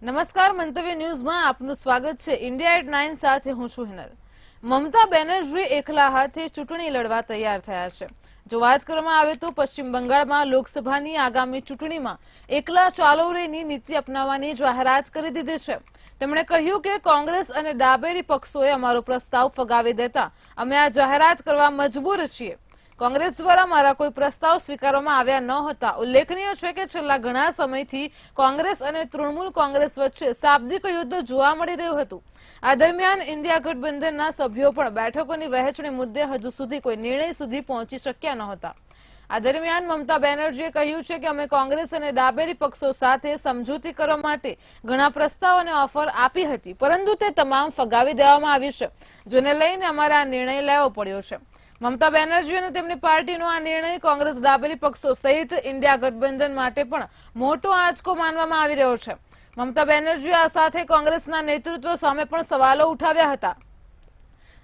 નમસ્કાર, મંતવ્ય ન્યૂઝમાં આપનું સ્વાગત છે। ઇન્ડિયા એટ 9 સાથે હું છું હિનલ। મમતા બેનર્જી એકલા હાથે ચૂંટણી લડવા તૈયાર થયા છે। જો વાત કરવામાં આવે તો પશ્ચિમ બંગાળમાં લોકસભાની આગામી ચૂંટણીમાં એકલા ચાલો રેની નીતિ અપનાવવાની જાહેરાત કરી દીધી છે। તેમણે કહ્યું કે કોંગ્રેસ અને ડાબેરી પક્ષોએ અમારો પ્રસ્તાવ ફગાવી દેતા અમે આ જાહેરાત કરવા મજબૂર છીએ। કોંગ્રેસ દ્વારા મારા કોઈ પ્રસ્તાવ સ્વીકારવામાં આવ્યા ન હતા। ઉલ્લેખનીય છે કે છેલ્લા ઘણા સમયથી કોંગ્રેસ અને તૃણમૂલ કોંગ્રેસ વચ્ચે શાબ્દિક યુદ્ધ જોવા મળી રહ્યું હતું। આ દરમિયાન ઇન્ડિયા ગઠબંધનના સભ્યો પણ બેઠકોની વહેંચણી મુદ્દે હજુ સુધી કોઈ નિર્ણય સુધી પહોંચી શક્યા નહોતા। આ દરમિયાન મમતા બેનર્જીએ કહ્યું છે કે અમે કોંગ્રેસ અને ડાબેરી પક્ષો સાથે સમજૂતી કરવા માટે ઘણા પ્રસ્તાવ અને ઓફર આપી હતી, પરંતુ તે તમામ ફગાવી દેવામાં આવી છે, જેને લઈને અમારે આ નિર્ણય લેવો પડ્યો છે। મમતા બેનર્જી અને તેમની પાર્ટીનો આ નિર્ણય કોંગ્રેસ ડાબેરી પક્ષો સહિત ઇન્ડિયા ગઠબંધન માટે પણ મોટો આંચકો માનવામાં આવી રહ્યો છે। મમતા બેનર્જીએ આ સાથે કોંગ્રેસના નેતૃત્વ સામે પણ સવાલો ઉઠાવ્યા હતા।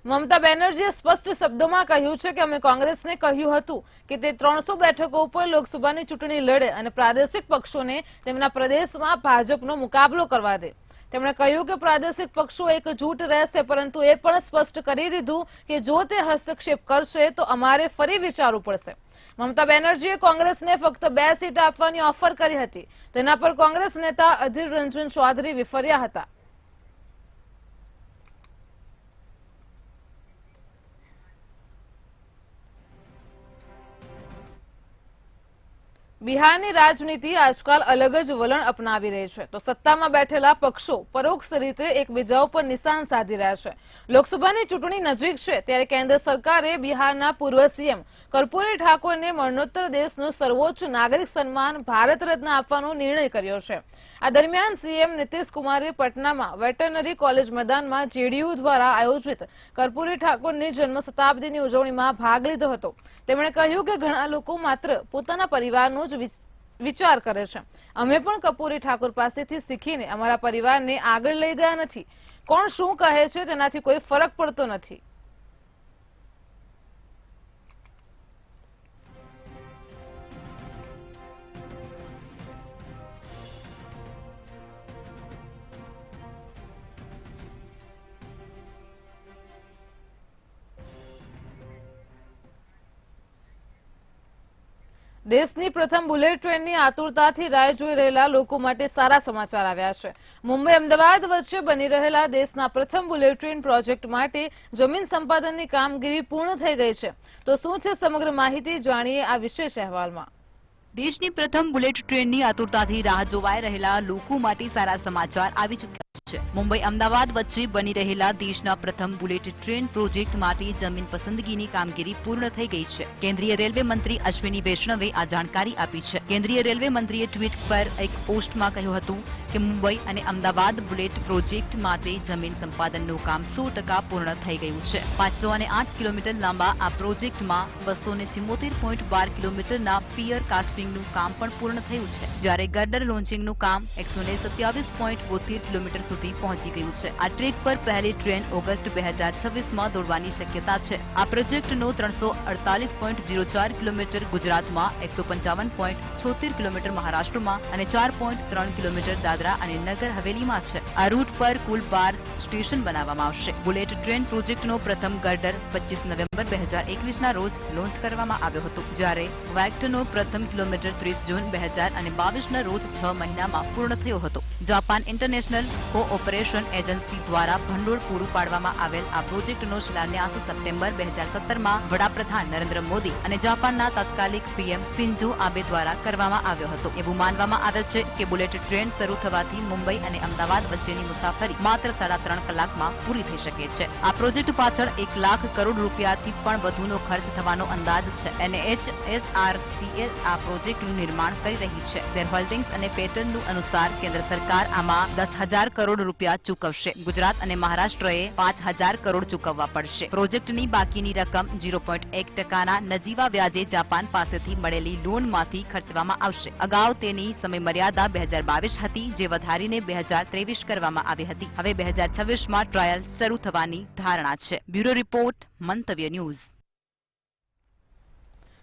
મમતા બેનર્જીએ સ્પષ્ટ શબ્દોમાં કહ્યું છે કે અમે કોંગ્રેસને કહ્યું હતું કે તે 300 બેઠકો ઉપર લોકસભાની ચૂંટણી લડે અને પ્રાદેશિક પક્ષોને તેમના પ્રદેશમાં ભાજપનો મુકાબલો કરવા દે। તેમણે કહ્યું કે પ્રાદેશિક પક્ષો એકજૂટ રહેશે, પરંતુ એ પણ સ્પષ્ટ કરી દીધું કે જો તે હસ્તક્ષેપ કરશે તો અમારે ફરી વિચારવું પડશે। મમતા બેનર્જીએ કોંગ્રેસને ફક્ત 2 સીટ આપવાની ઓફર કરી હતી। તેના પર કોંગ્રેસ નેતા અધીર રંજન ચૌધરી વિફર્યા હતા। બિહારની રાજનીતિ આજકાલ અલગ જ વલણ અપનાવી રહી છે, તો સત્તામાં બેઠેલા પક્ષો પરોક્ષ રીતે એકબીજા ઉપર નિશાન સાધી રહ્યા છે। લોકસભાની ચૂંટણી નજીક છે ત્યારે કેન્દ્ર સરકારે બિહારના પૂર્વ સીએમ કર્પૂરી ઠાકોરને મરણોત્તર દેશનું સર્વોચ્ચ નાગરિક સન્માન ભારત રત્ન આપવાનો નિર્ણય કર્યો છે। આ દરમિયાન સીએમ નીતિશ કુમારે પટનામાં વેટરનરી કોલેજ મેદાનમાં જેડીયુ દ્વારા આયોજિત કર્પૂરી ઠાકોરની જન્મ શતાબ્દીની ઉજવણીમાં ભાગ લીધો હતો। તેમણે કહ્યું કે ઘણા લોકો માત્ર પોતાના પરિવારનું વિચાર કરે છે। અમે પણ કર્પૂરી ઠાકોર પાસેથી શીખીને અમારા પરિવારને આગળ લઈ ગયા નથી। કોણ શું કહે છે તેનાથી કોઈ ફરક પડતો નથી। દેશની પ્રથમ બુલેટ ટ્રેનની આતુરતાથી રાહ જોઈ રહેલા લોકો માટે સારા સમાચાર આવ્યા છે। મુંબઈ અમદાવાદ વચ્ચે બની રહેલા દેશના પ્રથમ બુલેટ ટ્રેન પ્રોજેક્ટ માટે જમીન સંપાદનની કામગીરી પૂર્ણ થઈ ગઈ છે। તો શું છે સમગ્ર માહિતી, જાણીએ આ વિશેષ અહેવાલમાં। દેશની પ્રથમ બુલેટ ટ્રેનની આતુરતાથી રાહ જોવાઈ રહેલા લોકો માટે સારા સમાચાર આવી ચૂક્યા છે। મુંબઈ અમદાવાદ વચ્ચે બની રહેલા દેશના પ્રથમ બુલેટ ટ્રેન પ્રોજેક્ટ માટે જમીન પસંદગીની કામગીરી પૂર્ણ થઈ ગઈ છે। કેન્દ્રીય રેલવે મંત્રી અશ્વિની વૈષ્ણવે આ જાણકારી આપી છે। કેન્દ્રીય રેલવે મંત્રીએ ટ્વીટ પર એક પોસ્ટમાં કહ્યું હતું કે મુંબઈ અને અમદાવાદ બુલેટ પ્રોજેક્ટ માટે જમીન સંપાદનનું કામ 100% પૂર્ણ થઈ ગયું છે। 508 કિલોમીટર લાંબા આ પ્રોજેક્ટમાં 274.12 કિલોમીટરના પિયર કાસ્ટિંગનું કામ પણ પૂર્ણ થયું છે, જ્યારે ગર્ડર લોન્ચિંગનું કામ 127.72 કિલોમીટર સુધી પહોંચી ગયું છે। આ ટ્રેક પર પહેલી ટ્રેન ઓગસ્ટ 2026માં દોડવાની શક્યતા છે। આ પ્રોજેક્ટનો 348.04 કિલોમીટર ગુજરાતમાં, 155.76 કિલોમીટર મહારાષ્ટ્રમાં અને 4.3 કિલોમીટર દાદરા અને નગર હવેલીમાં છે। આ રૂટ પર કુલ 12 સ્ટેશન બનાવવામાં આવશે। બુલેટ ટ્રેન પ્રોજેક્ટનો પ્રથમ ગર્ડર 25 નવેમ્બર 2021ના રોજ લોન્ચ કરવામાં આવ્યો હતો, જ્યારે વેક્ટનો પ્રથમ કિલોમીટર 30 જૂન 2022ના રોજ 6 મહિનામાં પૂર્ણ થયો હતો। જાપાન ઇન્ટરનેશનલ કોઓપરેશન એજન્સી દ્વારા ભંડોળ પૂરું પાડવામાં આવેલ આ પ્રોજેક્ટનો શિલાન્યાસ સપ્ટેમ્બર 2017માં વડાપ્રધાન નરેન્દ્ર મોદી અને જાપાનના તત્કાલિક પીએમ શિન્ઝો આબે દ્વારા કરવામાં આવ્યો હતો। એવું માનવામાં આવે છે કે બુલેટ ટ્રેન શરૂ થવાથી મુંબઈ અને અમદાવાદ વચ્ચેની મુસાફરી માત્ર 3.5 કલાકમાં પૂરી થઈ શકે છે। આ પ્રોજેક્ટ પાછળ 1 લાખ કરોડ રૂપિયાથી પણ વધુનો ખર્ચ થવાનો અંદાજ છે। NHSRCL આ પ્રોજેક્ટનું નિર્માણ કરી રહી છે। શેર હોલ્ડિંગ્સ અને પેટર્નનું અનુસાર કેન્દ્ર સરકાર આમાં 10,000 કરોડ રૂપિયા ચૂકવશે। ગુજરાત અને મહારાષ્ટ્રએ 5,000 કરોડ ચૂકવવા પડશે। પ્રોજેક્ટની બાકીની રકમ 0.1%ના નજીવા વ્યાજે જાપાન પાસેથી મળેલી લોનમાંથી ખર્ચવામાં આવશે। અગાઉ તેની સમયમર્યાદા 2022 હતી, જે વધારીને 2023 કરવામાં આવી હતી। હવે 2026માં ટ્રાયલ શરૂ થવાની ધારણા છે। બ્યુરો રિપોર્ટ, મંતવ્ય ન્યૂઝ।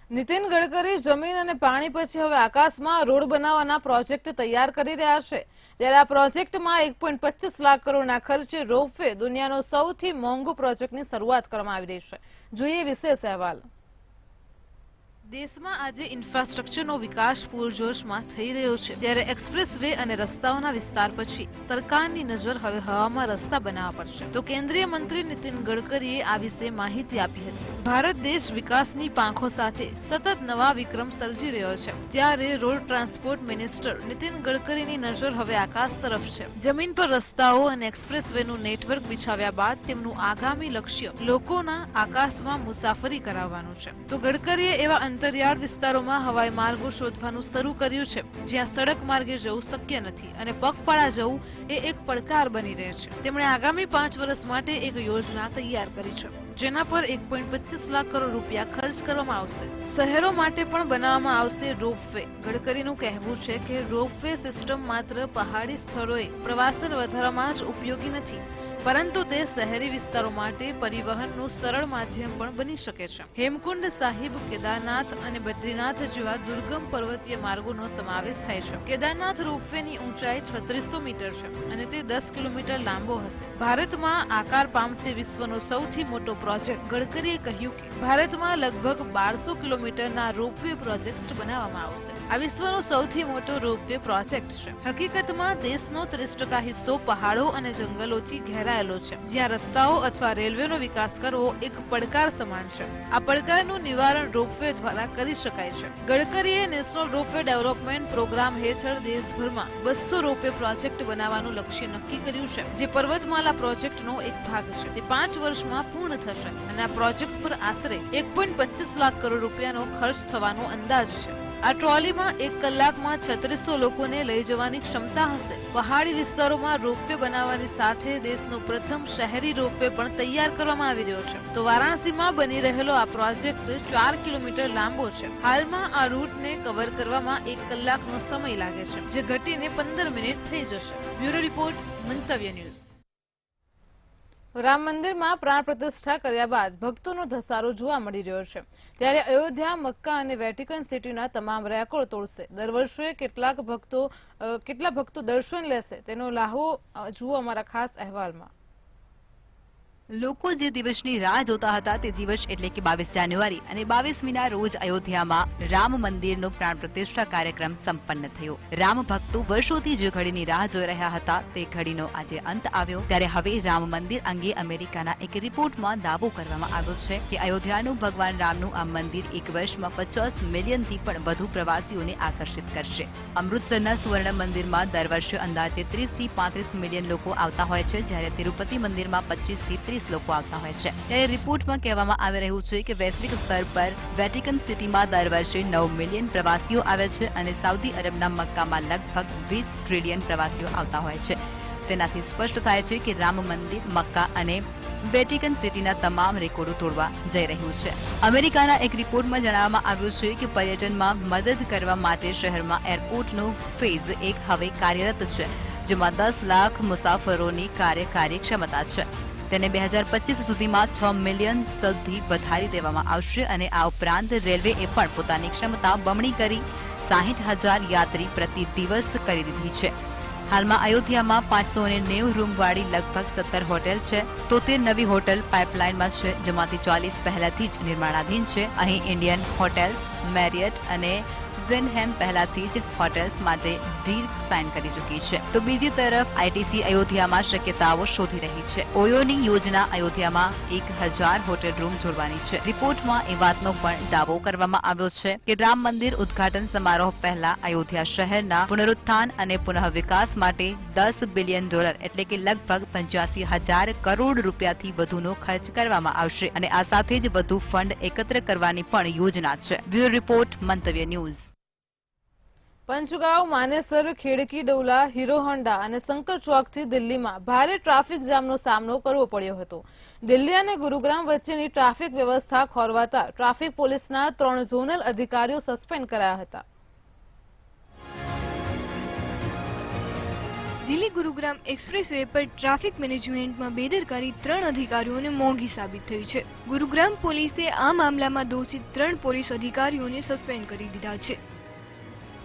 નીતિન ગડકરી જમીન અને પાણી પછી હવે આકાશમાં રોડ બનાવવાના પ્રોજેક્ટ તૈયાર કરી રહ્યા છે, જ્યારે આ પ્રોજેક્ટમાં 1.25 લાખ કરોડના ખર્ચે રોપવે દુનિયાનો સૌથી મોંઘો પ્રોજેક્ટની શરૂઆત કરવામાં આવી રહી છે. જોઈએ વિશેષ અહેવાલ. દેશમાં આજે ઇન્ફ્રાસ્ટ્રક્ચરનો વિકાસ પૂરજોશમાં થઈ રહ્યો છે, ત્યારે એક્સપ્રેસ વે અને રસ્તાઓના વિસ્તાર પછી સરકારની નજર હવે હવામાં રસ્તા બનાવવા પર છે. તો કેન્દ્રીય મંત્રી નીતિન ગડકરીએ આ વિશે માહિતી આપી હતી. ભારત દેશ વિકાસની પાંખો સાથે સતત નવા વિક્રમ સર્જી રહ્યો છે, ત્યારે રોડ ટ્રાન્સપોર્ટ મિનિસ્ટર નીતિન ગડકરીની નજર હવે આકાશ તરફ છે. જમીન પર રસ્તાઓ અને એક્સપ્રેસ વેનું નેટવર્ક બિછાવ્યા બાદ તેમનું આગામી લક્ષ્ય લોકોના આકાશમાં મુસાફરી કરાવવાનું છે. તો ગડકરીએ એવા અંતરિયાળ વિસ્તારોમાં હવાઈ માર્ગો શોધવાનું શરૂ કર્યું છે, જ્યાં સડક માર્ગે જવું શક્ય નથી અને પગપાળા જવું એ એક પડકાર બની રહે છે. તેમણે આગામી 5 વર્ષ માટે એક યોજના તૈયાર કરી છે, જેના પર 1.25 લાખ કરોડ રૂપિયા ખર્ચ કરવામાં આવશે. શહેરો માટે પણ બનાવવામાં આવશે રોપવે. ગડકરીનું કહેવું છે કે રોપવે સિસ્ટમ માત્ર પહાડી સ્થળોએ પ્રવાસન વધારવામાં જ ઉપયોગી નથી, પરંતુ તે શહેરી વિસ્તારો માટે પરિવહનનું સરળ માધ્યમ પણ બની શકે છે. હેમકુંડ સાહિબ, કેદારનાથ અને બદ્રીનાથ જેવા દુર્ગમ પર્વતીય માર્ગોનો સમાવેશ થાય છે. કેદારનાથ રોપવેની ઊંચાઈ 3600 મીટર છે અને તે 10 કિલોમીટર લાંબો હશે. ભારતમાં આકાર પામશે વિશ્વનો સૌથી મોટો પ્રોજેક્ટ. ગડકરીએ કહ્યું કે ભારતમાં લગભગ 1200 કિલોમીટરના રોપવે પ્રોજેક્ટ બનાવવામાં આવશે. આ વિશ્વનો સૌથી મોટો રોપવે પ્રોજેક્ટ છે. હકીકતમાં દેશનો 30% હિસ્સો પહાડો અને જંગલોથી ઘેરાયેલો છે, જ્યાં રસ્તાઓ અથવા રેલવેનો વિકાસ કરવો એક પડકાર સમાન છે. આ પડકારનું નિવારણ રોપવે દ્વારા કરી શકાય છે. ગડકરીએ નેશનલ રોપવે ડેવલપમેન્ટ પ્રોગ્રામ હેઠળ દેશભરમાં 200 રોપવે પ્રોજેક્ટ બનાવવાનું લક્ષ્ય નક્કી કર્યું છે, જે પર્વતમાલા પ્રોજેક્ટનો એક ભાગ છે. તે 5 વર્ષમાં પૂર્ણ થશે અને આ પ્રોજેક્ટ પર આશરે 1.25 લાખ કરોડ રૂપિયાનો ખર્ચ થવાનો અંદાજ છે. આ ટ્રોલીમાં 1 કલાકમાં 3600 લોકોને લઈ જવાની ક્ષમતા હશે. પહાડી વિસ્તારોમાં રોપવે બનાવવાની સાથે દેશનો પ્રથમ શહેરી રોપવે પણ તૈયાર કરવામાં આવી રહ્યો છે. તો વારાણસીમાં બની રહેલો આ પ્રોજેક્ટ 4 કિલોમીટર લાંબો છે. હાલમાં આ રૂટને કવર કરવામાં 1 કલાકનો સમય લાગે છે, જે ઘટીને 15 મિનિટ થઈ જશે. બ્યુરો રિપોર્ટ, મંતવ્ય ન્યૂઝ. રામ મંદિરમાં પ્રાણ પ્રતિષ્ઠા કર્યા બાદ ભક્તોનો ધસારો જોવા મળી રહ્યો છે, ત્યારે અયોધ્યા, મક્કા અને વેટિકન સિટીના તમામ રેકોર્ડ તોડશે. દર વર્ષે કેટલા ભક્તો દર્શન લેશે તેનો લાહો જુઓ અમારા ખાસ અહેવાલમાં. લોકો જે દિવસની રાહ જોતા હતા તે દિવસ એટલે કે 22 જાન્યુઆરી અને 22મીના રોજ અયોધ્યામાં રામ મંદિરનો પ્રાણ પ્રતિષ્ઠા કાર્યક્રમ સંપન્ન થયો. રામ ભક્તો વર્ષોથી જે ઘડીની રાહ જોઈ રહ્યા હતા તે ઘડીનો આજે અંત આવ્યો. ત્યારે હવે રામ મંદિર અંગે અમેરિકાના એક રિપોર્ટમાં દાવો કરવામાં આવ્યો છે કે અયોધ્યાનું ભગવાન રામનું આ મંદિર એક વર્ષમાં 50 મિલિયનથી પણ વધુ પ્રવાસીઓને આકર્ષિત કરશે. અમૃતસરના સુવર્ણ મંદિરમાં દર વર્ષે અંદાજે 30 થી 35 મિલિયન લોકો આવતા હોય છે, જ્યારે તિરુપતિ મંદિરમાં 25 થી 30 લોકો આવતા હોય છે. ત્યારે રિપોર્ટમાં કહેવામાં આવી રહ્યું છે કે વૈશ્વિક સ્તર પર વેટિકન સિટીમાં દર વર્ષે 9 મિલિયન પ્રવાસીઓ આવે છે અને સાઉદી અરબના મક્કામાં લગભગ 20 ટ્રિલિયન પ્રવાસીઓ આવતા હોય છે. તેનાથી સ્પષ્ટ થાય છે કે રામ મંદિર, મક્કા અને વેટિકન સિટીના તમામ રેકોર્ડો તોડવા જઈ રહ્યું છે. અમેરિકાના એક રિપોર્ટમાં જણાવવામાં આવ્યું છે કે પર્યટનમાં મદદ કરવા માટે શહેરમાં એરપોર્ટનો ફેઝ 1 હવે કાર્યરત છે, જેમાં 10 લાખ મુસાફરોની કાર્યકારી ક્ષમતા છે. તેને 2025 સુધીમાં 6 મિલિયન સુધી વધારી દેવામાં આવશે અને આ ઉપરાંત રેલવેએ પણ પોતાની ક્ષમતા બમણી કરી 60,000 યાત્રી પ્રતિ દિવસ કરી દીધી છે. હાલમાં અયોધ્યામાં 590 રૂમવાળી લગભગ 17 હોટેલ છે. 73 નવી હોટેલ પાઇપલાઇનમાં છે, જેમાંથી 40 પહેલાથી જ નિર્માણાધીન છે. અહીં ઇન્ડિયન હોટેલ્સ, મેરિયટ અને વિનહેમ પહેલાથી જ હોટેલ્સ માટે ડીલ સાઇન કરી ચૂકી છે. તો બીજી તરફ આઈટીસી અયોધ્યામાં શક્યતાઓ શોધી રહી છે. ઓયોની યોજના અયોધ્યામાં 1000 હોટેલ રૂમ જોડવાની છે. રિપોર્ટમાં એ વાતનો પણ દાવો કરવામાં આવ્યો છે કે રામ મંદિર ઉદ્ઘાટન સમારોહ પહેલા અયોધ્યા શહેરના પુનરુત્થાન અને પુનઃ વિકાસ માટે $10 બિલિયન એટલે કે લગભગ 85,000 કરોડ રૂપિયાથી વધુનો ખર્ચ કરવામાં આવશે અને આ સાથે જ વધુ ફંડ એકત્ર કરવાની પણ યોજના છે. બ્યુરો રિપોર્ટ, મંતવ્ય ન્યૂઝ. પંચગાંવ, માનેસર, ખેડકી ડૌલા, હીરો હોન્ડા અને શંકર ચોકથી દિલ્હીમાં ભારે ટ્રાફિક જામનો સામનો કરવો પડ્યો હતો. દિલ્હી અને ગુરુગ્રામ વચ્ચેની ટ્રાફિક વ્યવસ્થા ખોરવાતા ટ્રાફિક પોલીસના 3 ઝોનલ અધિકારીઓ સસ્પેન્ડ કરાયા હતા. દિલ્હી ગુરુગ્રામ એક્સપ્રેસ વે પર ટ્રાફિક મેનેજમેન્ટમાં બેદરકારી 3 અધિકારીઓને મોંઘી સાબિત થઈ છે. ગુરુગ્રામ પોલીસે આ મામલામાં દોષિત 3 પોલીસ અધિકારીઓને સસ્પેન્ડ કરી દીધા છે.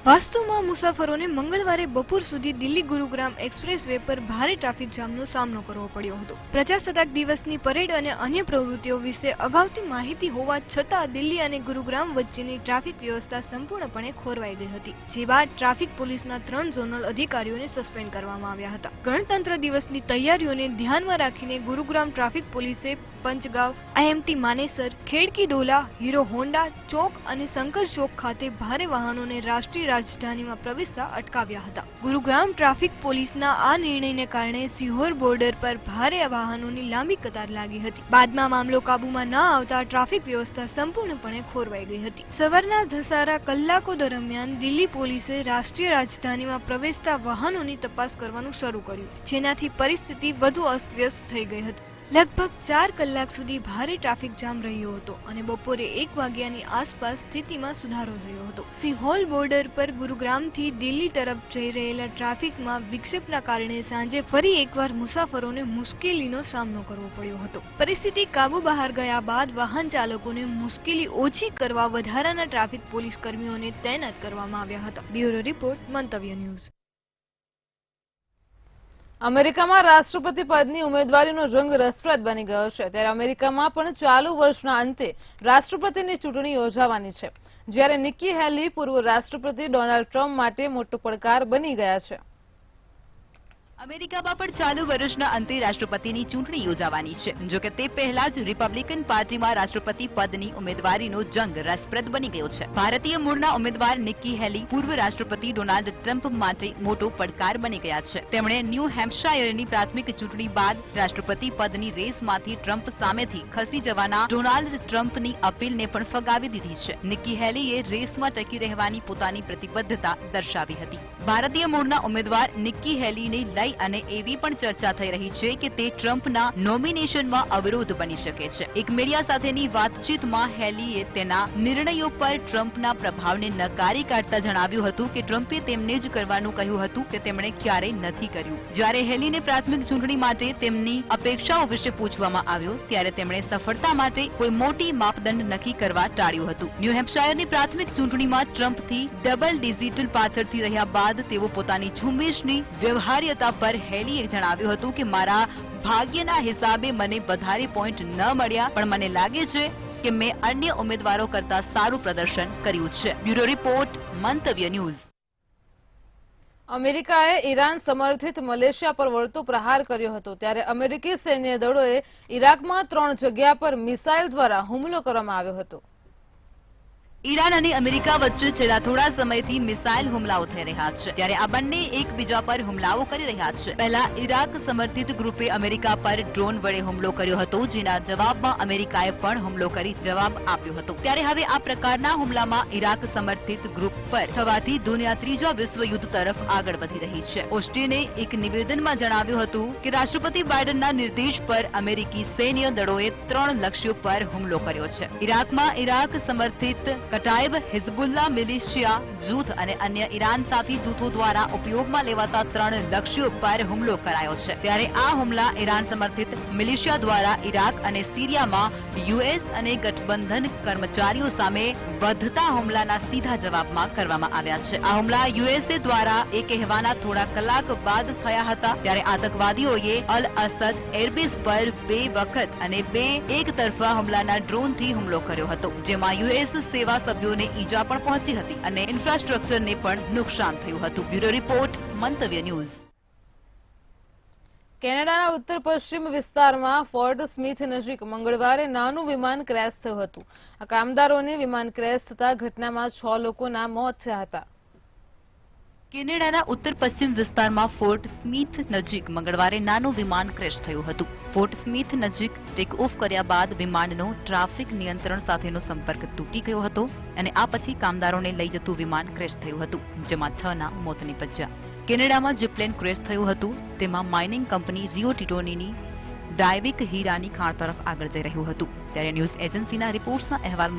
વાસ્તવમાં મુસાફરોને મંગળવારે બપોર સુધી દિલ્હી ગુરુગ્રામ એક્સપ્રેસ વે પર ભારે ટ્રાફિક જામનો સામનો કરવો પડ્યો હતો. પ્રજાસત્તાક દિવસની પરેડ અને અન્ય પ્રવૃત્તિઓ વિશે અગાઉથી માહિતી હોવા છતાં દિલ્હી અને ગુરુગ્રામ વચ્ચેની ટ્રાફિક વ્યવસ્થા સંપૂર્ણપણે ખોરવાઈ ગઈ હતી. જે બાદ ટ્રાફિક પોલીસના 3 ઝોનલ અધિકારીઓને સસ્પેન્ડ કરવામાં આવ્યા હતા. ગણતંત્ર દિવસની તૈયારીઓને ધ્યાનમાં રાખીને ગુરુગ્રામ ટ્રાફિક પોલીસે પંચગાંવ, IMT Manesar, ખેડકી Dola, hero Honda ચોક અને શંકર ચોક ખાતે ભારે વાહનોને રાષ્ટ્રીય રાજધાનીમાં પ્રવેશતા અટકાવ્યા હતા. ગુરુગ્રામ ટ્રાફિક પોલીસના આ નિર્ણયને કારણે સિહોર બોર્ડર પર ભારે વાહનોની લાંબી કતાર લાગી હતી. બાદમાં મામલો કાબૂમાં ન આવતા ટ્રાફિક વ્યવસ્થા સંપૂર્ણપણે ખોરવાઈ ગઈ હતી. સવારના ધસારા કલાકો દરમિયાન દિલ્હી પોલીસે રાષ્ટ્રીય રાજધાનીમાં પ્રવેશતા વાહનોની તપાસ કરવાનું શરૂ કર્યું, જેનાથી પરિસ્થિતિ વધુ અસ્તવ્યસ્ત થઈ ગઈ હતી. લગભગ 4 કલાક સુધી ભારે ટ્રાફિક જામ રહ્યો હતો અને બપોરે 1 વાગ્યાની આસપાસ સ્થિતિમાં સુધારો થયો હતો. સિહોર બોર્ડર પર ગુરુગ્રામથી દિલ્હી તરફ જઈ રહેલા ટ્રાફિકમાં વિક્ષેપના કારણે સાંજે ફરી એકવાર મુસાફરોને મુશ્કેલીનો સામનો કરવો પડ્યો હતો. પરિસ્થિતિ કાબુ બહાર ગયા બાદ વાહન ચાલકોને મુશ્કેલી ઓછી કરવા વધારાના ટ્રાફિક પોલીસ કર્મીઓને તૈનાત કરવામાં આવ્યા હતા. બ્યુરો રિપોર્ટ, મંતવ્ય ન્યૂઝ. અમેરિકામાં રાષ્ટ્રપતિ પદની ઉમેદવારીનો રંગ રસપ્રદ બની ગયો છે. ત્યારે અમેરિકામાં પણ ચાલુ વર્ષના અંતે રાષ્ટ્રપતિની ચૂંટણી યોજાવાની છે, જ્યારે નિક્કી હેલી પૂર્વ રાષ્ટ્રપતિ ડોનાલ્ડ ટ્રમ્પ માટે મોટો પડકાર બની ગયા છે. અમેરિકામાં પણ ચાલુ વર્ષના અંતે રાષ્ટ્રપતિની ચૂંટણી યોજાવાની છે. જોકે તે પહેલા જ રિપબ્લિકન પાર્ટીમાં રાષ્ટ્રપતિ પદની ઉમેદવારીનો જંગ રસપ્રદ બની ગયો છે. ભારતીય મૂળના ઉમેદવાર નિક્કી હેલી પૂર્વ રાષ્ટ્રપતિ ડોનાલ્ડ ટ્રમ્પ માટે મોટો પડકાર બની ગયા છે. તેમણે ન્યૂ હેમ્પશાયરની પ્રાથમિક ચૂંટણી બાદ રાષ્ટ્રપતિ પદની રેસમાંથી ટ્રમ્પ સામેથી ખસી જવાના ડોનાલ્ડ ટ્રમ્પની અપીલને પણ ફગાવી દીધી છે. નિક્કી હેલીએ રેસમાં ટકી રહેવાની પોતાની પ્રતિબદ્ધતા દર્શાવી હતી. ભારતીય મૂળના ઉમેદવાર નિક્કી હેલીને લઈ અને એવી પણ ચર્ચા થઈ રહી છે કે તે ટ્રમ્પના નોમિનેશનમાં અવરોધ બની શકે છે. એક મીડિયા સાથેની વાતચીતમાં હેલીએ તેના નિર્ણયો પર ટ્રમ્પના પ્રભાવને નકારી કાઢતા જણાવ્યું હતું કે ટ્રમ્પે તેમને જ કરવાનું કહ્યું હતું કે તેમણે ક્યારેય નથી કર્યું. જ્યારે હેલીને પ્રાથમિક ચૂંટણી માટે તેમની અપેક્ષાઓ વિશે પૂછવામાં આવ્યો ત્યારે તેમણે સફળતા માટે કોઈ મોટી માપદંડ નક્કી કરવા ટાળ્યું હતું. ન્યૂ હેમ્પશાયરની પ્રાથમિક ચૂંટણીમાં ટ્રમ્પથી ડબલ ડિજિટલ પાછળથી રહ્યા બાદ તેઓ પોતાની ઝુંબેશની વ્યવહાર્યતા પર હેલીએ જણાવ્યું હતું કે મારા ભાગ્યના હિસાબે મને વધારે પોઈન્ટ ન મળ્યા, પણ મને લાગે છે કે મેં અન્ય ઉમેદવારો કરતા સારું પ્રદર્શન કર્યું છે. બ્યુરો રિપોર્ટ, મંતવ્ય ન્યૂઝ. અમેરિકાએ ઈરાન સમર્થિત મલેશિયા પર વળતો પ્રહાર કર્યો હતો. ત્યારે અમેરિકી સૈન્ય દળોએ ઈરાકમાં 3 જગ્યા પર મિસાઇલ દ્વારા હુમલો કરવામાં આવ્યો હતો. ઈરાન અને અમેરિકા વચ્ચે છેલ્લા થોડા સમયથી મિસાઇલ હુમલાઓ થઈ રહ્યા છે. ત્યારે આ બંને એકબીજા પર હુમલાઓ કરી રહ્યા છે. પહેલા ઈરાક સમર્થિત ગ્રુપે અમેરિકા પર ડ્રોન વડે હુમલો કર્યો હતો, જેના જવાબમાં અમેરિકાએ પણ હુમલો કરી જવાબ આપ્યો હતો. ત્યારે હવે આ પ્રકારના હુમલામાં ઈરાક સમર્થિત ગ્રુપ પર થવાથી દુનિયા ત્રીજા વિશ્વયુદ્ધ તરફ આગળ વધી રહી છે. ઓસ્ટિને એક નિવેદનમાં જણાવ્યું હતું કે રાષ્ટ્રપતિ બાઇડનના નિર્દેશ પર અમેરિકી સૈન્ય દળોએ 3 લક્ષ્યો પર હુમલો કર્યો છે. ઈરાકમાં ઈરાક સમર્થિત કટાયબ, હિઝબુલ્લા મિલિશિયા જૂથ અને અન્ય ઈરાન સાથી જૂથો દ્વારા ઉપયોગમાં લેવાતા 3 લક્ષ્યો પર હુમલો કરાયો છે. ત્યારે આ હુમલા ઈરાન સમર્થિત મિલિશિયા દ્વારા ઈરાક અને સિરિયામાં US અને ગઠબંધન કર્મચારીઓ સામે વધતા હુમલાના સીધા જવાબમાં કરવામાં આવ્યા છે. આ હુમલા USA દ્વારા એ કહેવાના થોડા કલાક બાદ થયા હતા. ત્યારે આતંકવાદીઓએ અલ અસદ એરબેઝ પર 2 વખત અને 2 એકતરફા હુમલાના ડ્રોનથી હુમલો કર્યો હતો, જેમાં US સેવા સભ્યોને ઈજા પણ પહોંચી હતી અને ઇન્ફ્રાસ્ટ્રક્ચરને પણ નુકસાન થયું હતું. બ્યુરો રિપોર્ટ, મંતવ્ય ન્યૂઝ. કેનેડાના ઉત્તર પશ્ચિમ વિસ્તારમાં ફોર્ટ સ્મિથ નજીક મંગળવારે નાનું વિમાન ક્રેશ થયું હતું. આ કામદારોને વિમાન ક્રેશ થતા ઘટનામાં 6 લોકોના મોત થયા હતા. કેનેડાના ઉત્તર પશ્ચિમ વિસ્તારમાં ફોર્ટ સ્મિથ નજીક મંગળવારે નાનું વિમાન ક્રેશ થયું હતું. ફોર્ટ સ્મિથ નજીક ટેક ઓફ કર્યા બાદ વિમાનનો ટ્રાફિક નિયંત્રણ સાથેનો સંપર્ક તૂટી ગયો હતો અને આ પછી કામદારોને લઈ જતું વિમાન ક્રેશ થયું હતું, જેમાં 6 ના મોત નીપજ્યા. કેનેડામાં જે પ્લેન ક્રેશ થયું હતું તેમાં માઇનિંગ કંપની રિયો ટિન્ટોની ડાયવિક હીરાની ખાણ તરફ આગળ જઈ રહ્યું હતું. ત્યારે ન્યૂઝ એજન્સીના રિપોર્ટ્સના અહેવાલમાં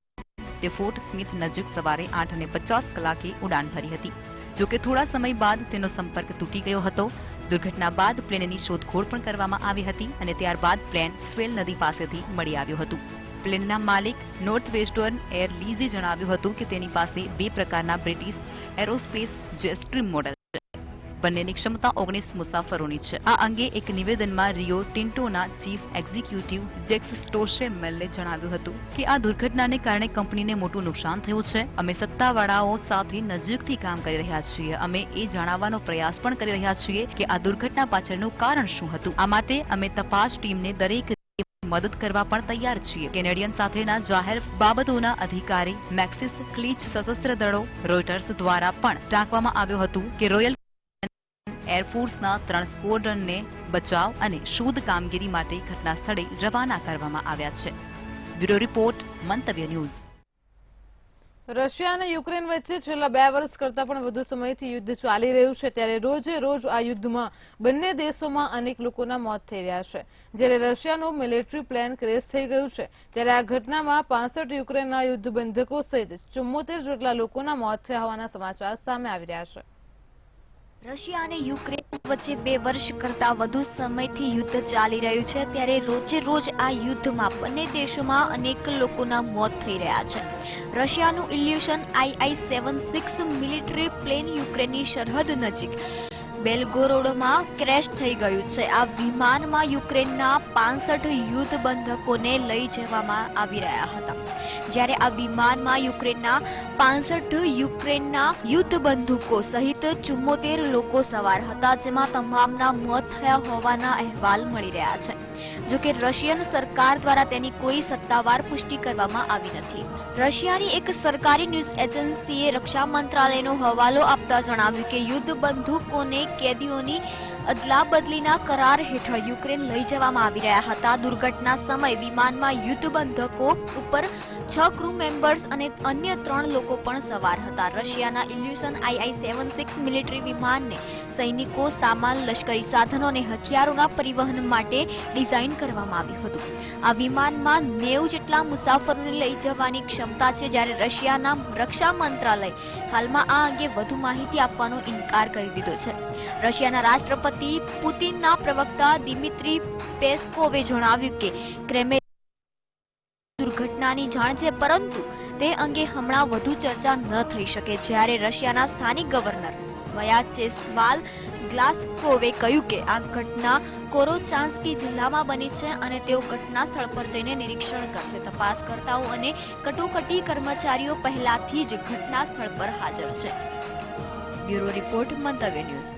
તે ફોર્ટ સ્મિથ નજીક સવારે 8:50 કલાકે ઉડાન ભરી હતી. જોકે થોડા સમય બાદ તેનો સંપર્ક તૂટી ગયો હતો. દુર્ઘટના બાદ પ્લેનની શોધખોળ પણ કરવામાં આવી હતી અને ત્યારબાદ પ્લેન સ્વેલ નદી પાસેથી મળી આવ્યું હતું. પ્લેનના માલિક નોર્થ વેસ્ટર્ન એર લીઝે જણાવ્યું હતું કે તેની પાસે 2 પ્રકારના બ્રિટિશ એરોસ્પેસ જેટસ્ટ્રીમ મોડલ છે. બંનેની ક્ષમતા 19 મુસાફરોની છે. આ અંગે એક નિવેદનમાં રિયો ટિન્ટોના ચીફ એક્ઝિક્યુટિવ જેક્સ સ્ટોશેમેલે જણાવ્યું હતું કે આ દુર્ઘટનાને કારણે કંપનીને મોટું નુકસાન થયું છે. અમે સત્તાવાળાઓ સાથે નજીકથી કામ કરી રહ્યા છીએ. અમે એ જાણવાનો પ્રયાસ પણ કરી રહ્યા છીએ કે આ દુર્ઘટના પાછળનું કારણ શું હતું. આ માટે અમે તપાસ ટીમને દરેક મદદ કરવા પણ તૈયાર છીએ. કેનેડિયન સાથેના જાહેર બાબતોના અધિકારી મેક્સિસ ક્લીચ સશસ્ત્ર દળો રોયટર્સ દ્વારા પણ ટાંકવામાં આવ્યું હતું કે રોયલ એરફોર્સના 3 સ્ક્વોડ્રનને બચાવ અને શોધ કામગીરી માટે ઘટના સ્થળે રવાના કરવામાં આવ્યા છે. બ્યુરો રિપોર્ટ, મંતવ્ય ન્યૂઝ. રશિયા અને યુક્રેન વચ્ચે છેલ્લા 2 વર્ષ કરતાં પણ વધુ સમયથી યુદ્ધ ચાલી રહ્યું છે. ત્યારે રોજે રોજ આ યુદ્ધમાં બંને દેશોમાં અનેક લોકોના મોત થઈ રહ્યા છે. જ્યારે રશિયાનું મિલિટરી પ્લેન ક્રેશ થઈ ગયું છે, ત્યારે આ ઘટનામાં 65 યુક્રેનના યુદ્ધ બંધકો સહિત 74 જેટલા લોકોના મોત થયા હોવાના સમાચાર સામે આવી રહ્યા છે. રશિયા અને યુક્રેન વચ્ચે 2 વર્ષ કરતાં વધુ સમયથી યુદ્ધ ચાલી રહ્યું છે. ત્યારે રોજે રોજ આ યુદ્ધમાં બંને દેશોમાં અનેક લોકોના મોત થઈ રહ્યા છે. રશિયાનું ઇલ્યુશન Il-76 મિલિટરી પ્લેન યુક્રેનની સરહદ નજીક બેલગોરોડમાં ક્રેશ થઈ ગયું છે. આ વિમાનમાં યુક્રેનના 65 યુદ્ધ બંધકોને લઈ જવામાં આવી રહ્યા હતા. જ્યારે આ વિમાનમાં યુક્રેનના 65 યુક્રેનના યુદ્ધ બંધુકો સહિત 74 લોકો સવાર હતા, જેમાં તમામના મોત થયા હોવાના અહેવાલ મળી રહ્યા છે. જોકે રશિયન સરકાર દ્વારા તેની કોઈ સત્તાવાર પુષ્ટિ કરવામાં આવી નથી. રશિયાની એક સરકારી ન્યૂઝ એજન્સીએ રક્ષા મંત્રાલયનો હવાલો આપતા જણાવ્યું કે યુદ્ધ બંદૂકોને કેદીઓની અદલાબદલીના કરાર હેઠળ યુક્રેન લઈ જવામાં આવી રહ્યા હતા. દુર્ઘટના સમયે વિમાનમાં યુદ્ધ બંધકો ઉપર 6 ક્રૂ મેમ્બર્સ અને અન્ય 3 લોકો પણ સવાર હતા. રશિયાના ઇલ્યુશન Il-76 મિલિટરી વિમાનને સૈનિકો, સામાન, લશ્કરી સાધનો અને હથિયારોના પરિવહન માટે ડિઝાઇન કરવામાં આવ્યું હતું. આ વિમાનમાં 90 જેટલા મુસાફરોને લઈ જવાની ક્ષમતા છે. જ્યારે રશિયાના રક્ષા મંત્રાલય હાલમાં આ અંગે વધુ માહિતી આપવાનો ઇનકાર કરી દીધો છે. રશિયાના રાષ્ટ્રપતિ પુતિનના પ્રવક્તા દિમિત્રી પેસ્કોવે જણાવ્યું કે ક્રેમલિન દુર્ઘટનાની જાણ છે, પરંતુ તે અંગે હમણાં વધુ ચર્ચા ન થઈ શકે. જ્યારે રશિયાના સ્થાનિક ગવર્નર વયાચેસ્લાવ ગ્લાસ્કોવે કહ્યું કે આ ઘટના કોરોચાન્સ્કી જિલ્લામાં બની છે અને તેઓ ઘટના સ્થળ પર જઈને નિરીક્ષણ કરશે. તપાસકર્તાઓ અને કટોકટી કર્મચારીઓ પહેલાથી જ ઘટના સ્થળ પર હાજર છે. બ્યુરો રિપોર્ટ, મંતવ્ય ન્યૂઝ.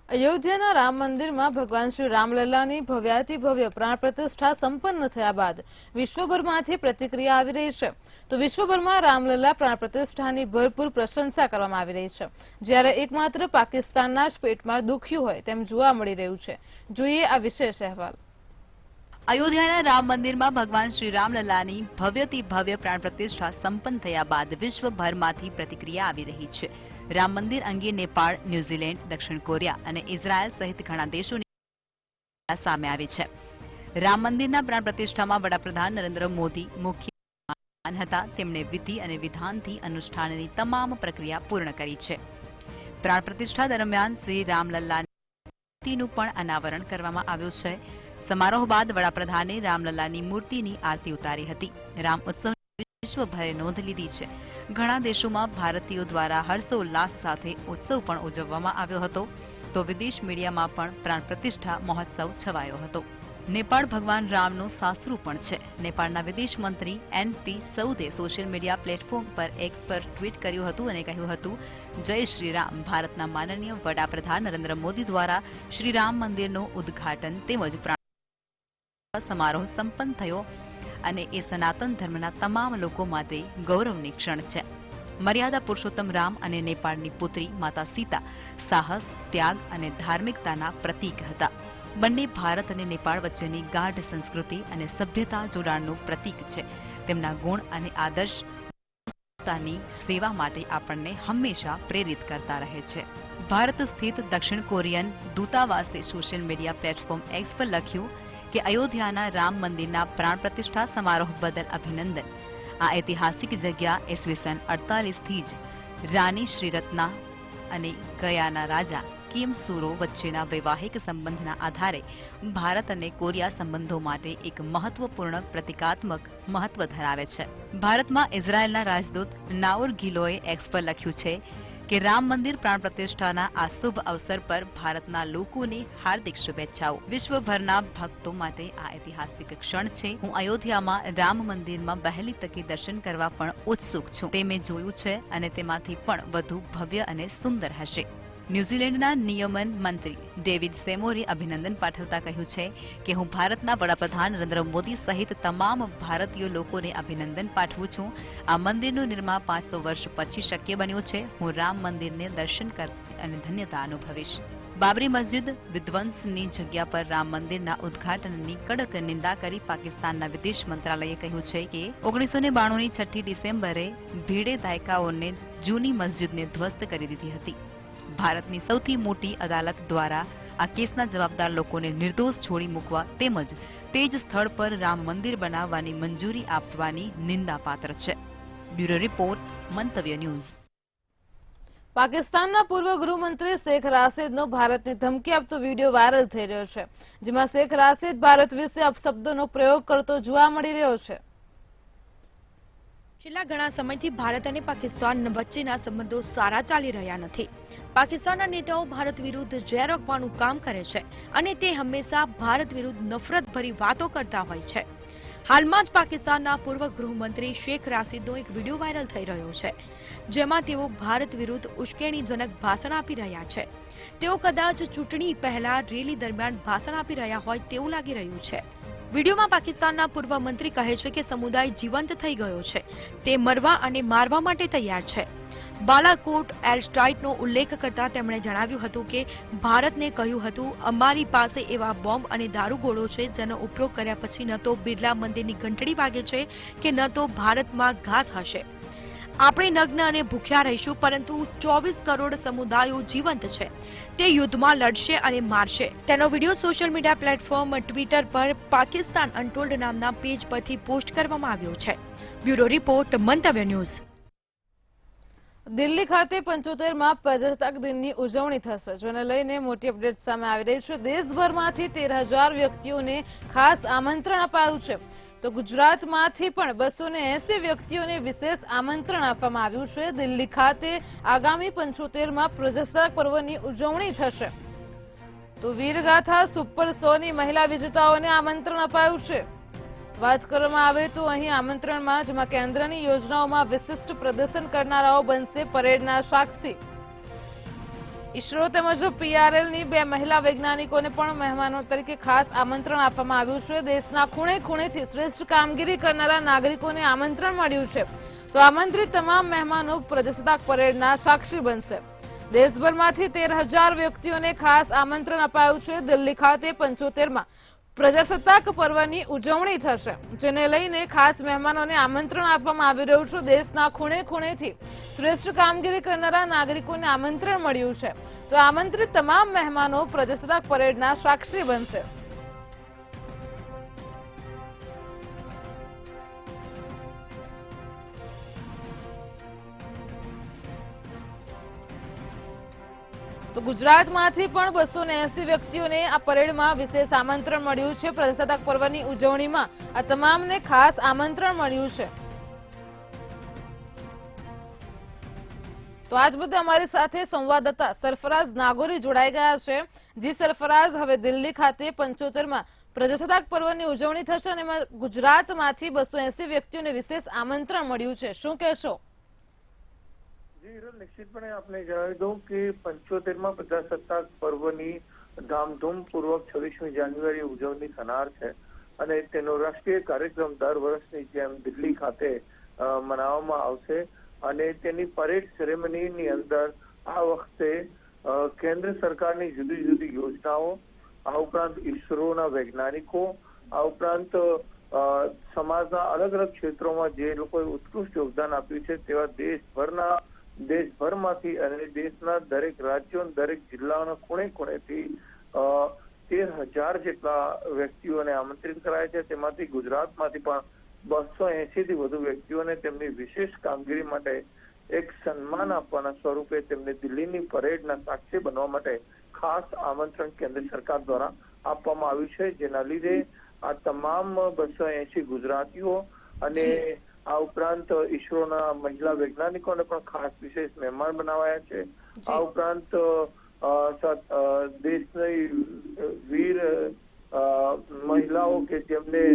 અયોધ્યાના રામ મંદિરમાં ભગવાન શ્રી રામલલ્લાની ભવ્યાતિભવ્ય પ્રાણ પ્રતિષ્ઠા સંપન્ન થયા બાદ વિશ્વભરમાંથી પ્રતિક્રિયા આવી રહી છે. તો વિશ્વભરમાં રામલલ્લા પ્રાણ પ્રતિષ્ઠાની ભરપૂર પ્રશંસા કરવામાં આવી રહી છે. જ્યારે એકમાત્ર પાકિસ્તાનના જ પેટમાં દુખ્યું હોય તેમ જોવા મળી રહ્યું છે. જોઈએ આ વિશેષ અહેવાલ. અયોધ્યાના રામ મંદિરમાં ભગવાન શ્રી રામલલ્લાની ભવ્યથી ભવ્ય પ્રાણ પ્રતિષ્ઠા સંપન્ન થયા બાદ વિશ્વભરમાંથી પ્રતિક્રિયા આવી રહી છે. રામ મંદિર અંગે નેપાળ, ન્યૂઝીલેન્ડ, દક્ષિણ કોરિયા અને ઇઝરાયલ સહિત ઘણા દેશોની સામે આવી છે. રામ મંદિરના પ્રાણ પ્રતિષ્ઠામાં વડાપ્રધાન નરેન્દ્ર મોદી મુખ્ય મહેમાન હતા. તેમણે વિધિ અને વિધાનથી અનુષ્ઠાનની તમામ પ્રક્રિયા પૂર્ણ કરી છે. પ્રાણ પ્રતિષ્ઠા દરમિયાન શ્રી રામલલ્લાની મૂર્તિનું પણ અનાવરણ કરવામાં આવ્યું છે. સમારોહ બાદ વડાપ્રધાને રામલલ્લાની મૂર્તિની આરતી ઉતારી હતી. રામ ઉત્સવ વિશ્વભરે નોંધ લીધી છે. ઘણા દેશોમાં ભારતીયો દ્વારા હર્ષોલ્લાસ સાથે ઉત્સવ પણ ઉજવવામાં આવ્યો હતો. તો વિદેશ મીડિયામાં પણ પ્રાણ પ્રતિષ્ઠા મહોત્સવ છવાયો હતો. નેપાળ ભગવાન રામનું સાસરું પણ છે. નેપાળના વિદેશ મંત્રી એનપી સૌદે સોશિયલ મીડિયા પ્લેટફોર્મ પર એક્સ પર ટ્વીટ કર્યું હતું અને કહ્યું હતું, જય શ્રી રામ. ભારતના માનનીય વડાપ્રધાન નરેન્દ્ર મોદી દ્વારા શ્રી રામ મંદિરનું ઉદ્ઘાટન તેમજ પ્રાણ સમારોહ સંપન્ન થયો અને એ સનાતન ધર્મના તમામ લોકો માટે ગૌરવની ક્ષણ છે. મર્યાદા પુરુષોત્તમ રામ અને નેપાળની પુત્રી માતા સીતા સાહસ, ત્યાગ અને ધાર્મિકતાના પ્રતીક હતા. બંને ભારત અને નેપાળ વચ્ચેની ગાઢ સંસ્કૃતિ અને સભ્યતા જોડાણનું પ્રતીક છે. તેમના ગુણ અને આદર્શ માનવતાની સેવા માટે આપણને હંમેશા પ્રેરિત કરતા રહે છે. ભારત સ્થિત દક્ષિણ કોરિયન દૂતાવાસે સોશિયલ મીડિયા પ્લેટફોર્મ એક્સ પર લખ્યું કે અયોધ્યાના રામ મંદિરના પ્રાણ પ્રતિષ્ઠા સમારોહ બદલ અભિનંદન. આ ઐતિહાસિક જગ્યા ઈસવીસન 48થી જ રાની શ્રીરત્ના અને ગયાના રાજા કિમ સુરો વચ્ચેના વૈવાહિક સંબંધના આધારે ભારત અને કોરિયા સંબંધો માટે એક મહત્વપૂર્ણ પ્રતિકાત્મક મહત્વ ધરાવે છે. ભારતમાં ઇઝરાયેલના રાજદૂત નાઓર ગિલોએ એક્સ પર લખ્યું છે કે રામ મંદિર પ્રાણ પ્રતિષ્ઠાના આ શુભ અવસર પર ભારતના લોકોને હાર્દિક શુભેચ્છાઓ. વિશ્વભરના ભક્તો માટે આ ઐતિહાસિક ક્ષણ છે. હું અયોધ્યામાં રામ મંદિરમાં વહેલી તકે દર્શન કરવા પણ ઉત્સુક છું. તે મેં જોયું છે અને તેમાંથી પણ વધુ ભવ્ય અને સુંદર હશે. ન્યૂઝીલેન્ડના નિયમન મંત્રી ડેવિડ સેમોરે અભિનંદન પાઠવતા કહ્યું છે કે હું ભારતના વડાપ્રધાન નરેન્દ્ર મોદી સહિત તમામ ભારતીય લોકોને અભિનંદન પાઠવું છું. આ મંદિરનું નિર્માણ 500 વર્ષ પછી શક્ય બન્યું છે. હું રામ મંદિરને દર્શન કરી અને ધન્યતા અનુભવીશ. બાબરી મસ્જિદ વિધ્વંસની જગ્યા પર રામ મંદિરના ઉદ્ઘાટનની કડક નિંદા કરી પાકિસ્તાનના વિદેશ મંત્રાલયે કહ્યું છે કે 1992ની 6 ડિસેમ્બરે ભીડે દાયકાઓને જૂની મસ્જિદને ધ્વસ્ત કરી દીધી હતી. ભારતની સૌથી મોટી અદાલત દ્વારા આ કેસના જવાબદાર લોકોને નિર્દોષ છોડી મૂકવા તેમજ તે જ સ્થળ પર રામ મંદિર બનાવવાની મંજૂરી આપવાની નિંદાપાત્ર છે. બ્યુરો રિપોર્ટ, મંતવ્ય ન્યૂઝ. પાકિસ્તાનના પૂર્વ ગૃહમંત્રી શેખ રાશિદનો ભારતને ધમકી આપતો વિડીયો વાયરલ થઈ રહ્યો છે, જેમાં શેખ રાશિદ ભારત વિશે અપશબ્દોનો પ્રયોગ કરતો જોવા મળી રહ્યો છે. છેલ્લા ઘણા સમયથી ભારત અને પાકિસ્તાન વચ્ચેના સંબંધો સારા ચાલી રહ્યા નથી. પાકિસ્તાનના નેતાઓ ભારત વિરુદ્ધ ઝેર રોકવાનું કામ કરે છે અને તે હંમેશા ભારત વિરુદ્ધ નફરતભરી વાતો કરતા હોય છે. હાલમાં જ પાકિસ્તાનના પૂર્વ ગૃહમંત્રી શેખ રાશિદનો એક વિડીયો વાયરલ થઈ રહ્યો છે, જેમાં તેઓ ભારત વિરુદ્ધ ઉશ્કેરણીજનક ભાષણ આપી રહ્યા છે. તેઓ કદાચ ચૂંટણી પહેલા રેલી દરમિયાન ભાષણ આપી રહ્યા હોય તેવું લાગી રહ્યું છે. વિડીયોમાં પાકિસ્તાનના પૂર્વ મંત્રી કહે છે કે સમુદાય જીવંત થઈ ગયો છે, તે મરવા અને મારવા માટે તૈયાર છે. બાલાકોટ એરસ્ટ્રાઇકનો ઉલ્લેખ કરતા તેમણે જણાવ્યું હતું કે ભારતને કહ્યું હતું, અમારી પાસે એવા બોમ્બ અને દારૂગોળો છે જેનો ઉપયોગ કર્યા પછી ન તો બિરલા મંદિરની ઘંટડી વાગે છે કે ન તો ભારતમાં ઘાસ હશે. આપણે નગ્ન અને ભૂખ્યા રહીશું, પરંતુ 24 કરોડ સમુદાયો જીવંત છે. તે યુદ્ધમાં લડશે અને મારશે. તેનો video social media platform Twitter પર પાકિસ્તાન અનટોલ્ડ નામના પેજ પરથી પોસ્ટ કરવામાં આવ્યો છે. બ્યુરો રિપોર્ટ, મંતવ્ય ન્યૂઝ. દિલ્હી ખાતે 75માં પ્રજાસત્તાક દિનની ઉજવણી થશે, જેને લઈને મોટી અપડેટ સામે આવી રહી છે. દેશભરમાંથી 13,000 વ્યક્તિઓને ખાસ આમંત્રણ અપાયું છે, તો ગુજરાતમાંથી પણ 280 વ્યક્તિઓને વિશેષ આમંત્રણ આપવામાં આવ્યું છે. દિલ્હી ખાતે આગામી 75માં પ્રજાસત્તાક પર્વની ઉજવણી થશે, તો વીરગાથા સુપર 100ની મહિલા વિજેતાઓને આમંત્રણ અપાયું છે. વાત કરવામાં આવે તો અહીં આમંત્રણમાં જેમાં કેન્દ્રની યોજનાઓમાં વિશિષ્ટ પ્રદર્શન કરનારાઓ બનશે પરેડના સાક્ષી. ઇસરો તેમજ PRLની 2 મહિલા વૈજ્ઞાનિકોને પણ મહેમાનો તરીકે ખાસ આમંત્રણ આપવામાં આવ્યું છે. દેશના ખૂણે ખૂણેથી શ્રેષ્ઠ કામગીરી કરનારા નાગરિકોને આમંત્રણ મળ્યું છે, તો આમંત્રિત તમામ મહેમાનો પ્રજાસત્તાક પરેડના સાક્ષી બનશે. દેશભરમાંથી 13,000 વ્યક્તિઓને ખાસ આમંત્રણ અપાયું છે. દિલ્હી ખાતે 75માં પ્રજાસત્તાક પર્વની ઉજવણી થશે, જેને લઈને ખાસ મહેમાનોને આમંત્રણ આપવામાં આવી રહ્યું છે. દેશના ખૂણે ખૂણેથી શ્રેષ્ઠ કામગીરી કરનારા નાગરિકોને આમંત્રણ મળ્યું છે, તો આમંત્રિત તમામ મહેમાનો પ્રજાસત્તાક પરેડના સાક્ષી બનશે. તો ગુજરાતમાંથી પણ 280 વ્યક્તિઓને આ પરેડમાં વિશેષ આમંત્રણ મળ્યું છે. પ્રજાસત્તાક પર્વની ઉજવણીમાં આ તમામને ખાસ આમંત્રણ મળ્યું છે. તો આજ બધે અમારી સાથે સંવાદદાતા સરફરાઝ નાગોરી જોડાઈ ગયા છે. જી સરફરાઝ, હવે દિલ્હી ખાતે 75માં પ્રજાસત્તાક પર્વની ઉજવણી થશે અને એમાં ગુજરાતમાંથી 280 વ્યક્તિઓને વિશેષ આમંત્રણ મળ્યું છે, શું કહેશો? નિશ્ચિતપણે આપને જણાવી દઉં કે 75માં પ્રજાસત્તાક પર્વની ધામધૂમપૂર્વક 26મી જાન્યુઆરી ઉજવણી થનાર છે અને તેનો રાષ્ટ્રીય કાર્યક્રમ દર વર્ષની જેમ દિલ્હી ખાતે મનાવવામાં આવશે અને તેની પરેડ સેરેમનીની અંદર આ વખતે કેન્દ્ર સરકારની જુદી જુદી યોજનાઓ, આ ઉપરાંત ઇસરોના વૈજ્ઞાનિકો, આ ઉપરાંત સમાજના અલગ અલગ ક્ષેત્રોમાં જે લોકોએ ઉત્કૃષ્ટ યોગદાન આપ્યું છે તેવા દેશભરમાંથી અને દેશના દરેક રાજ્યો, દરેક જિલ્લાઓના ખૂણે ખૂણેથી 13,000 જેટલા વ્યક્તિઓને આમંત્રિત કરાયા છે. તેમાંથી ગુજરાતમાંથી પણ 280થી વધુ વ્યક્તિઓને તેમની વિશેષ કામગીરી માટે એક સન્માન આપવાના સ્વરૂપે તેમને દિલ્હીની પરેડના સાક્ષી બનવા માટે ખાસ આમંત્રણ કેન્દ્ર સરકાર દ્વારા આપવામાં આવ્યું છે, જેના લીધે આ તમામ 280 ગુજરાતીઓ અને આ ઉપરાંત ઈસરોના મહિલા વૈજ્ઞાનિકોને પણ ખાસ વિશેષ મહેમાન બનાવાયા છે. આ ઉપરાંત દેશની વીર મહિલાઓ કે જેમને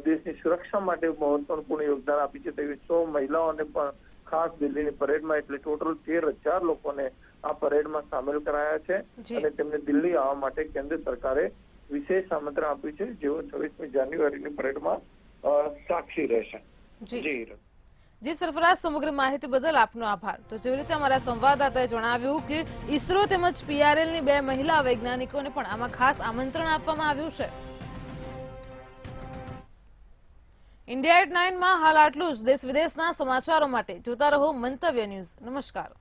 દેશની સુરક્ષા માટે મહત્વપૂર્ણ યોગદાન આપી છે તેવી 100 મહિલાઓને પણ ખાસ દિલ્હીની પરેડમાં એટલે ટોટલ 13,000 લોકોને આ પરેડમાં સામેલ કરાયા છે અને તેમને દિલ્હી આવવા માટે કેન્દ્ર સરકારે વિશેષ આમંત્રણ આપ્યું છે, જેઓ 26મી જાન્યુઆરીની પરેડમાં સાક્ષી રહેશે. જી સરફરાઝ, સમગ્ર માહિતી બદલ આપનો આભાર. તો જેવી રીતે અમારા સંવાદદાતાએ જણાવ્યું કે ઈસરો તેમજ PRLની 2 મહિલા વૈજ્ઞાનિકોને પણ આમાં ખાસ આમંત્રણ આપવામાં આવ્યું છે. India@9 માં હાલ આટલું જ. દેશ વિદેશના સમાચારો માટે જોતા રહો મંતવ્ય ન્યૂઝ. નમસ્કાર.